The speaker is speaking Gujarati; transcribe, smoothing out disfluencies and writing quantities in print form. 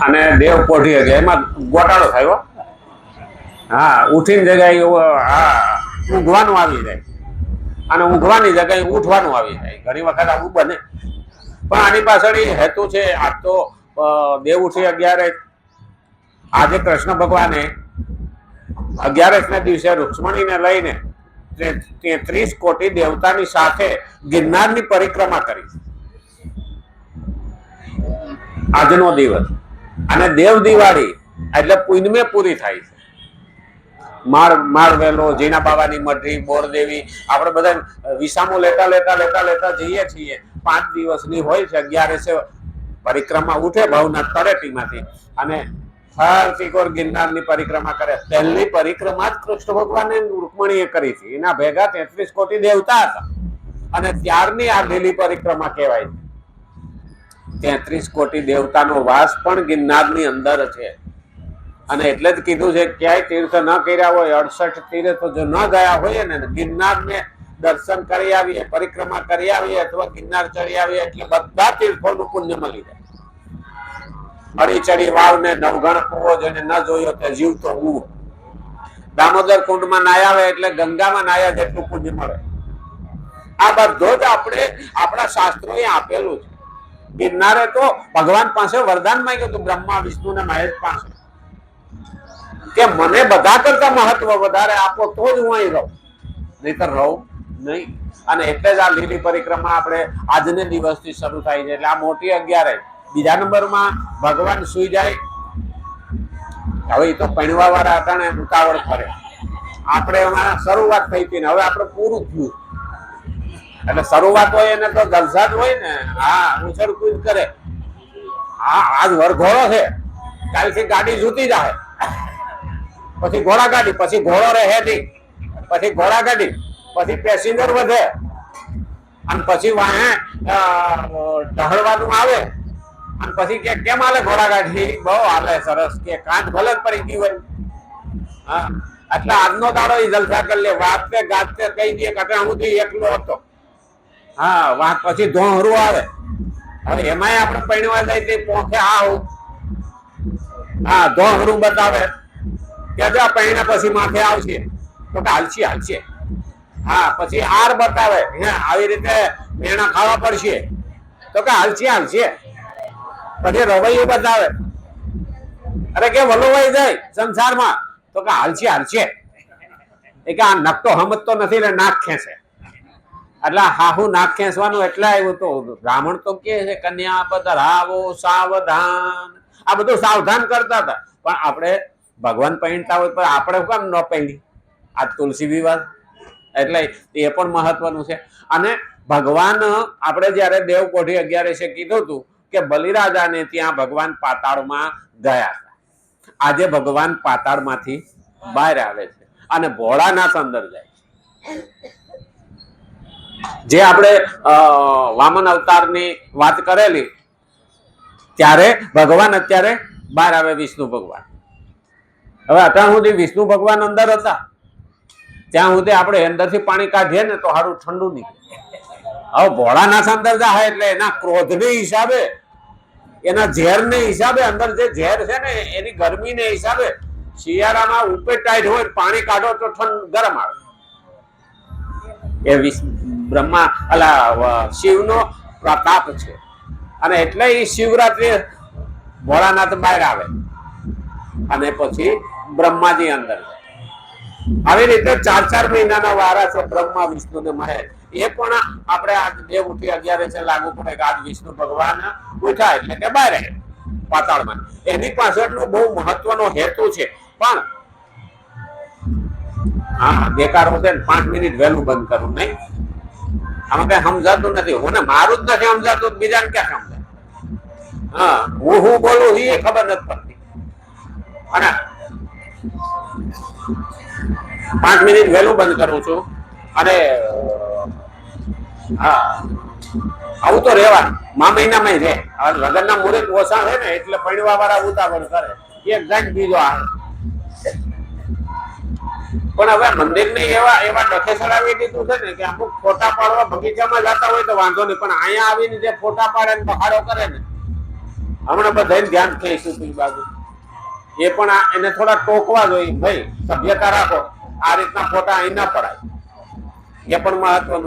અને દેવ પોઢી ગયા એમાં ગોટાળો થયો. હા, ઉઠીને જગ્યાએ હા ઊંઘવાનું આવી જાય અને ઊંઘવાની જગ્યાએ ઉઠવાનું આવી જાય. ઘણી વખત આવું બને, પણ આની પાછળ હેતુ છે. આ તો દેવ ઉઠી 11 આજે કૃષ્ણ ભગવાને 11 દિવસે રૂક્ષ્મણીને લઈને 33 કોટી દેવતાની સાથે ગિરનારની પરિક્રમા કરી. આજનો દિવસ અને દેવ દિવાળી એટલે પૂનમે પૂરી થાય છે. માળવેલો, જીના બાવાની મઢી, બોરદેવી, આપણે બધા વિસામો લેતા જઈએ છીએ. 5 દિવસની હોય છે. 11 પરિક્રમા ઉઠે ભવનાથ તળેટીમાંથી અને હરતીકોર ગિરનારની પરિક્રમા કરે. પહેલી પરિક્રમા જ કૃષ્ણ ભગવાને રૂકમણીએ કરી હતી. એના ભેગા 33 કોટી દેવતા હતા અને ત્યારની આ લીલી પરિક્રમા કહેવાય. 33 કોટી દેવતાનો વાસ પણ ગિરનારની અંદર છે. અને એટલે જ કીધું છે ક્યાંય તીર્થ ન કર્યા હોય, 68 તીર્થ જો ન ગયા હોય ને, ગિરનારને દર્શન કરી આવીએ, પરિક્રમા કરી આવીએ અથવા ગિરનાર ચડી આવીએ એટલે બધા તીર્થોનું પુણ્ય મળી જાય. અડી ચડી વાવ ને નવગણ કૂવો જેને ન જોયો તે જીવતો કૂવો. દામોદર કુંડમાં નાયા આવે એટલે ગંગામાં નાયા જેટલું પુણ્ય મળે. આ બધો જ આપણે આપણા શાસ્ત્રોએ આપેલું છે. ગિરનારે તો ભગવાન પાસે વરદાન માંગ્યું હતું, બ્રહ્મા વિષ્ણુ ને મહેશ પાસે, કે મને બધા કરતા મહત્વ વધારે આપો તો જ હું અહીં રહું, નહીતર રહું નહીં. અને એટલે જ આ લીલી પરિક્રમા આપણે આજને દિવસથી શરૂ થાય છે. એટલે આ મોટી 11. બીજા નંબરમાં ભગવાન સુઈ જાય. હવે એ તો પૈણવા વાળા હતા ને ઉતાવળ કરે. આપણે એમાં શરૂઆત થઈ હતી ને હવે આપણે પૂરું થયું. એટલે શરૂઆત હોય એને તો જલસા જ હોય ને. હા, ઉછળ કૂદ કરે. હા, આજ વરઘોડો છે, કાલથી ગાડી જૂતી જાય, પછી ઘોડા ગાડી, પછી ઘોડો રહે નહીં, પછી ઘોડા ગાડી, પછી પેસેન્જર વધે અને પછી વાહે ઢહળવાનું આવે અને પછી કે કેમ હાલે ઘોડા ગાડી? બહુ હાલે, સરસ. કે કાંચ ભલે પડી ગઈ હોય. હા, એટલે આજનો દાડો એ જલસા કરી લે, વાતે ગાતે કહી દે કે હું એકલો હતો. હા, વાત પછી ધોહરું આવે. હવે એમાંય આપણે પૈણવા જાય તે પોખે આવું. હા, ધોહરું બતાવે કે જો પૈણા પછી માથે આવશે તો કે હાલશે. હા, પછી આર બતાવે, આવી રીતે મેણા ખાવા પડશે તો કે હાલશે. પછી રવૈયું બતાવે, અરે કે વલોવાઈ જાય સંસારમાં તો કે હાલશે. એ કે આ નકતો સમજતો નથી ને નાક ખેંચે. એટલે હાહુ નાક ખેંચવાનું એટલે આવ્યું તો બ્રાહ્મણ તો કે છે કન્યા પધરાવો સાવધાન. આ બધું સાવધાન કરતા હતા. પણ આપણે ભગવાન પહેણતા હોય પણ આપણે કેમ ન પહેણી? આ તુલસી વિવાહ એટલે એ પણ મહત્વનું છે. અને ભગવાન આપણે જયારે દેવ પોઢી 11 કીધું હતું કે બલિરાજાને ત્યાં ભગવાન પાતાળમાં ગયા હતા. આજે ભગવાન પાતાળમાંથી બહાર આવે છે અને ભોળાનાથ અંદર જાય છે. જે આપણે વામન અવતારની વાત કરેલી ત્યારે ભગવાન અત્યારે બહાર આવે, વિષ્ણુ ભગવાન. હવે અત્યાર સુધી વિષ્ણુ ભગવાન અંદર હતા ત્યાં સુધી આપણે અંદરથી પાણી કાઢીએ ને તો સારું ઠંડુ નીકળે. હવે ભોળાનાથ અંદર જાય એટલે એના ક્રોધને હિસાબે, એના ઝેરને હિસાબે, અંદર જે ઝેર છે ને એની ગરમીને હિસાબે શિયાળામાં ઉપર ટાઈટ હોય, પાણી કાઢો તો ગરમ આવે. એ બ્રહ્મા અલા શિવનો પ્રતાપ છે. અને એટલે એ શિવરાત્રી ભોળાનાથ બહાર આવે અને પછી બ્રહ્માજી અંદર. આવી રીતે 4 મહિનાના વારા છે બ્રહ્મા, વિષ્ણુ ને મહેશ. એ પણ આપણે આજ દેવ ઉઠી 11 લાગુ પડે કે આજ વિષ્ણુ ભગવાન ઉઠ્યા એટલે કે બહાર પાતાળમાં. એની પાછળનો બહુ મહત્વનો હેતુ છે. પણ હા, બેકાર છે ને 5 મિનિટ વહેલું બંધ કરવું નહીં. આમાં કઈ સમજાતું નથી. હું મારું જ નથી સમજાતું, બીજાને ક્યાં સમજાય? હા, હું બોલું એ ખબર નથી પડતી. અને 5 મિનિટ વહેલું બંધ કરું છું. અને હા, આવું તો રહેવાનું. મહિનામાં રહે. લગ્નના મુહૂર્ત ઓછા છે ને એટલે પૈણવા વાળા ઉતાવળ કરે, એક જાય બીજો આવે. પણ હવે મંદિરને એવા ડખે ચડાવી દીધું છે ને કે અમુક ફોટા પાડવા બગીચામાં જતા હોય તો વાંધો નહીં, પણ અહીંયા આવીને જે ફોટા પાડે ને બહારો કરે ને, હમણાં બધાને ધ્યાન કહીશું એ બાજુ એ પણ એને થોડા ટોકવા જોઈએ ભાઈ સભ્યતા રાખો આ રીતના ફોટા અહીં ના પડાય એ પણ મહત્વનું